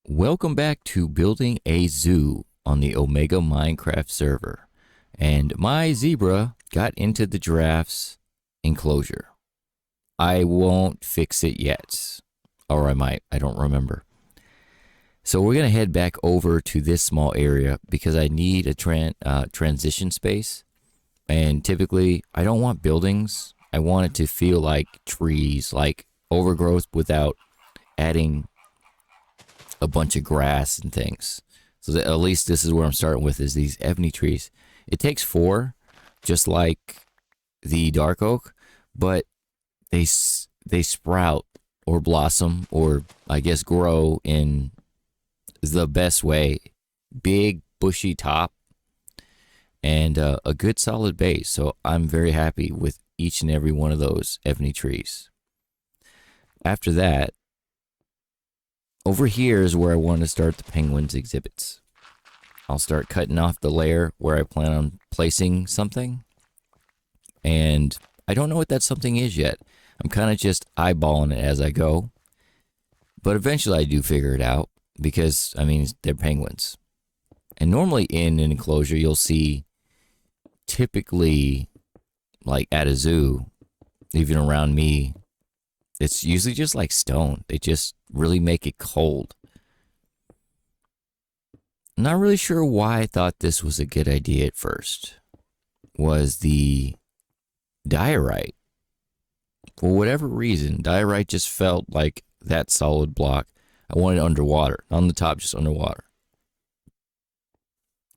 Welcome back to building a zoo on the Omega Minecraft server. And my zebra got into the giraffe's enclosure. I won't fix it yet. Or I might, I don't remember. So we're going to head back over to this small area because I need a transition space. And typically, I don't want buildings. I want it to feel like trees, like overgrowth without adding a bunch of grass and things. So that at least this is where I'm starting with is these ebony trees. It takes 4, just like the dark oak, but they sprout or blossom or I guess grow in the best way. Big bushy top and a good solid base. So I'm very happy with each and every one of those ebony trees. After that, over here is where I want to start the penguins exhibits. I'll start cutting off the layer where I plan on placing something. And I don't know what that something is yet. I'm kind of just eyeballing it as I go. But eventually I do figure it out because, I mean, they're penguins. And normally in an enclosure, you'll see typically, like at a zoo, even around me, it's usually just like stone. They just really make it cold. I'm not really sure why I thought this was a good idea at first. Was the diorite. For whatever reason, diorite just felt like that solid block. I wanted it underwater. On the top, just underwater.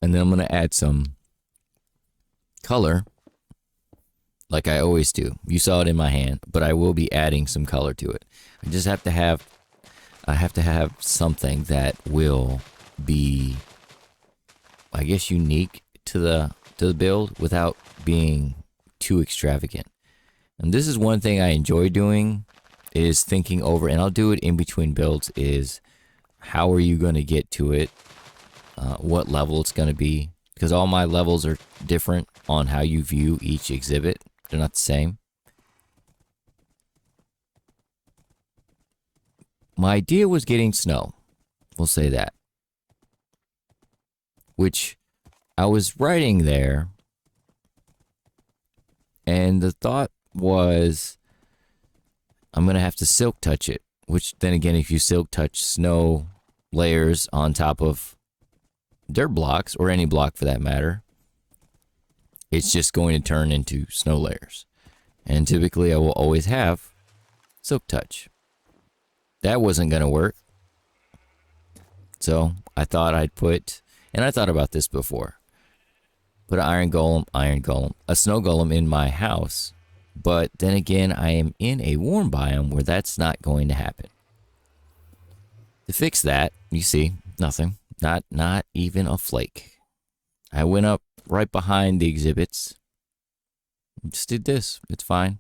And then I'm going to add some color like I always do. You saw it in my hand, but I will be adding some color to it. I just have to have something that will be, I guess, unique to the build without being too extravagant. And this is one thing I enjoy doing is thinking over, and I'll do it in between builds, is how are you going to get to it, what level it's going to be, because all my levels are different on how you view each exhibit. They're not the same. My idea was getting snow. We'll say that. Which I was writing there. And the thought was I'm going to have to silk touch it. Which then again, if you silk touch snow layers on top of dirt blocks, or any block for that matter, it's just going to turn into snow layers. And typically I will always have silk touch. That wasn't going to work. So I thought I'd put, and I thought about this before, put an iron golem, a snow golem in my house. But then again, I am in a warm biome where that's not going to happen. To fix that, you see, nothing. Not even a flake. I went up right behind the exhibits. Just did this. It's fine.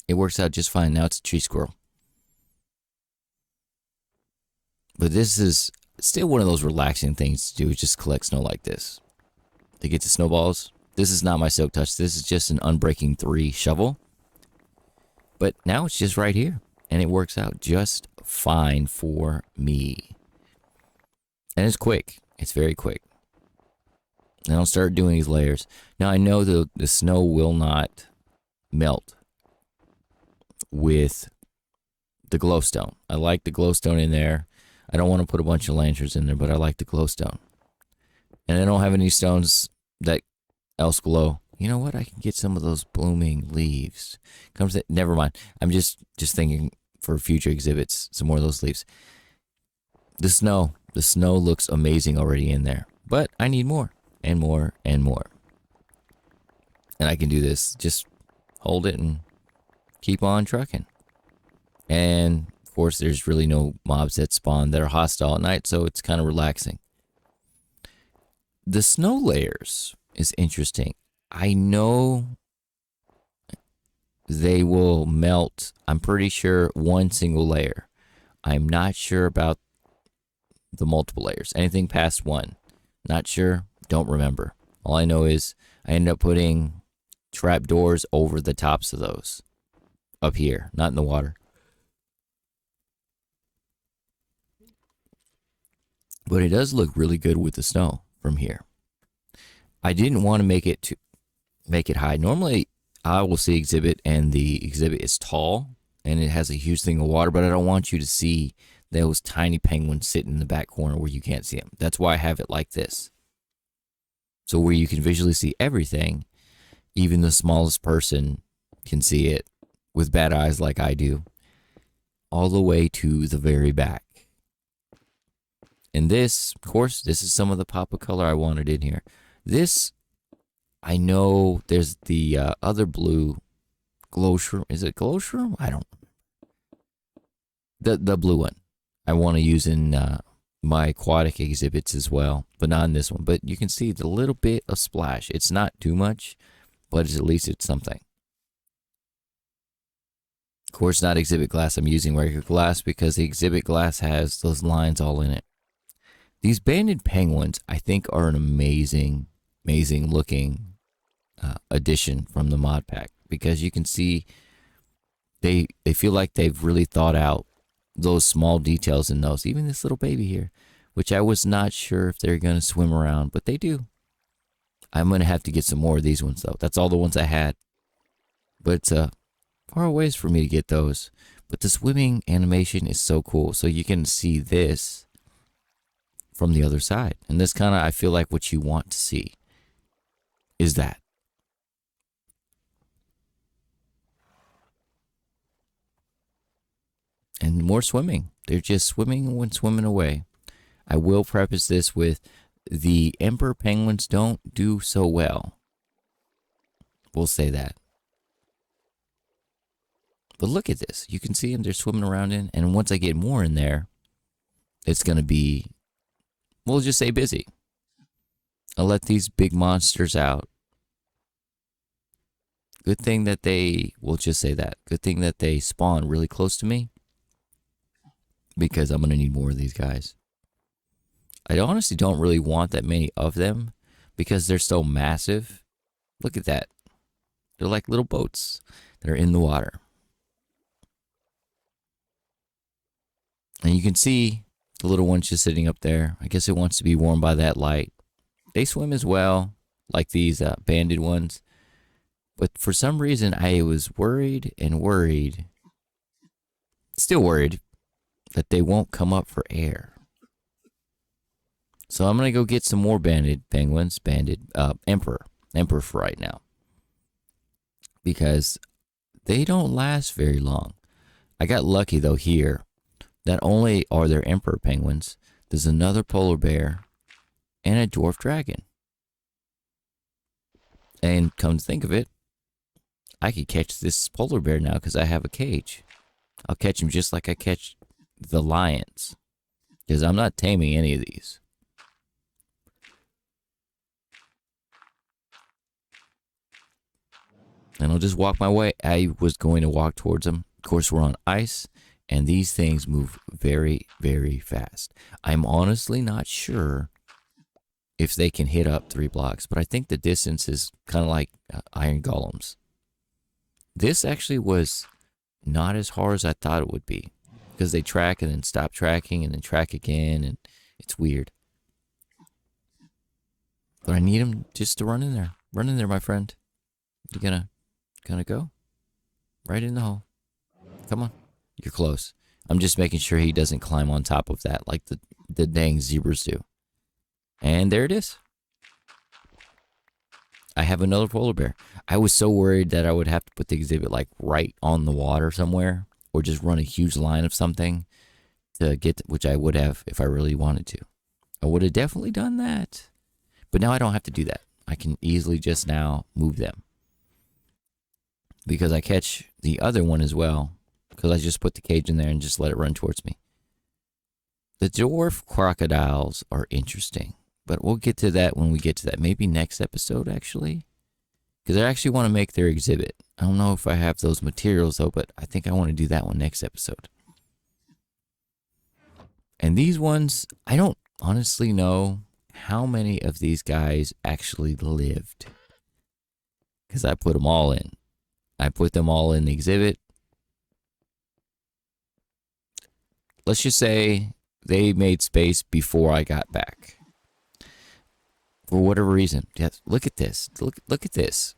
It works out just fine. Now it's a tree squirrel. But this is still one of those relaxing things to do, is just collect snow like this. To get to snowballs. This is not my silk touch. This is just an Unbreaking 3 shovel. But now it's just right here. And it works out just fine for me. And it's quick. It's very quick. And I'll start doing these layers. Now I know the snow will not melt with the glowstone. I like the glowstone in there. I don't want to put a bunch of lanterns in there, but I like the glowstone. And I don't have any stones that else glow. You know what? I can get some of those blooming leaves. Never mind. I'm just thinking for future exhibits, some more of those leaves. The snow looks amazing already in there, but I need more. And more and more. And I can do this. Just hold it and keep on trucking. And of course, there's really no mobs that spawn that are hostile at night, so it's kind of relaxing. The snow layers is interesting. I know they will melt, I'm pretty sure, one single layer. I'm not sure about the multiple layers. Anything past 1. Not sure. Don't remember. All I know is I end up putting trap doors over the tops of those. Up here, not in the water. But it does look really good with the snow from here. I didn't want to make it high. Normally, I will see exhibit and the exhibit is tall and it has a huge thing of water, but I don't want you to see those tiny penguins sitting in the back corner where you can't see them. That's why I have it like this. So where you can visually see everything, even the smallest person can see it with bad eyes like I do, all the way to the very back. And this, of course, this is some of the pop of color I wanted in here. This, I know there's the other blue glow shroom. Is it glow shroom? I don't. The blue one I want to use in my aquatic exhibits as well, but not in this one. But you can see the little bit of splash. It's not too much, but at least it's something. Of course, not exhibit glass. I'm using regular glass because the exhibit glass has those lines all in it. These banded penguins, I think, are an amazing looking addition from the mod pack because you can see they feel like they've really thought out those small details in those. Even this little baby here, which I was not sure if they're going to swim around, but they do. I'm going to have to get some more of these ones, though. That's all the ones I had. But it's far a ways for me to get those. But the swimming animation is so cool. So you can see this from the other side. And this kind of, I feel like what you want to see is that. And more swimming. They're just swimming when swimming away. I will preface this with the emperor penguins don't do so well. We'll say that. But look at this. You can see them. They're swimming around in. And once I get more in there, it's going to be, we'll just say busy. I'll let these big monsters out. Good thing that we'll just say that. Good thing that they spawn really close to me. Because I'm going to need more of these guys. I honestly don't really want that many of them because they're so massive. Look at that. They're like little boats that are in the water. And you can see the little one's just sitting up there. I guess it wants to be warmed by that light. They swim as well, like these banded ones. But for some reason, I was worried, still worried, that they won't come up for air. So I'm going to go get some more banded penguins, emperor for right now. Because they don't last very long. I got lucky though here. Not only are there emperor penguins, there's another polar bear and a dwarf dragon. And come to think of it, I could catch this polar bear now because I have a cage. I'll catch him just like I catch the lions. Because I'm not taming any of these. And I'll just walk my way. I was going to walk towards them. Of course, we're on ice. And these things move very, very fast. I'm honestly not sure if they can hit up 3 blocks. But I think the distance is kind of like iron golems. This actually was not as hard as I thought it would be. Because they track and then stop tracking and then track again. And it's weird. But I need him just to run in there. Run in there, my friend. You gonna go? Right in the hole. Come on. You're close. I'm just making sure he doesn't climb on top of that like the dang zebras do. And there it is. I have another polar bear. I was so worried that I would have to put the exhibit like right on the water somewhere. Or just run a huge line of something to get, which I would have if I really wanted to. I would have definitely done that. But now I don't have to do that. I can easily just now move them. Because I catch the other one as well. Because I just put the cage in there and just let it run towards me. The dwarf crocodiles are interesting. But we'll get to that when we get to that. Maybe next episode, actually. Because I actually want to make their exhibit. I don't know if I have those materials, though, but I think I want to do that one next episode. And these ones, I don't honestly know how many of these guys actually lived. Because I put them all in. I put them all in the exhibit. Let's just say they made space before I got back. For whatever reason. Yes, look at this. Look at this.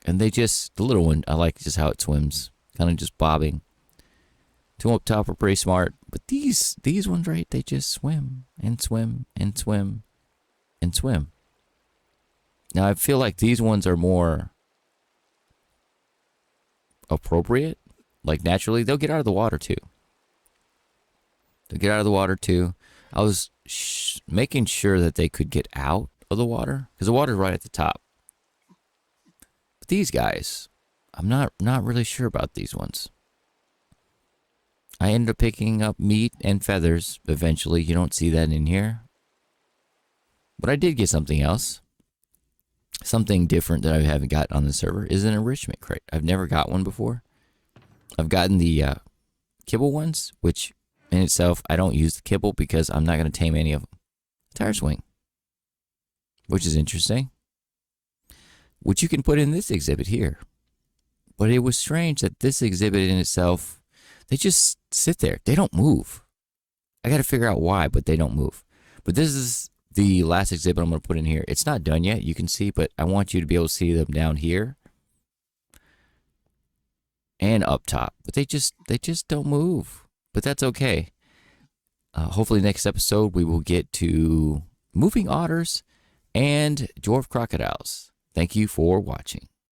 And they just, the little one, I like just how it swims. Kind of just bobbing. Two up top are pretty smart. But these ones, right, they just swim and swim and swim and swim. Now I feel like these ones are more appropriate. Like naturally, they'll get out of the water too. They'll get out of the water too. I was making sure that they could get out of the water because the water's right at the top. But these guys, I'm not really sure about these ones. I ended up picking up meat and feathers eventually. You don't see that in here. But I did get something else. Something different that I haven't got on the server is an enrichment crate. I've never got one before. I've gotten the kibble ones, which in itself, I don't use the kibble because I'm not going to tame any of them. Tire swing, which is interesting, which you can put in this exhibit here. But it was strange that this exhibit in itself, they just sit there. They don't move. I got to figure out why, but they don't move. But this is the last exhibit I'm going to put in here. It's not done yet, you can see, but I want you to be able to see them down here and up top. But they just don't move. But that's okay. Hopefully next episode we will get to moving otters and dwarf crocodiles. Thank you for watching.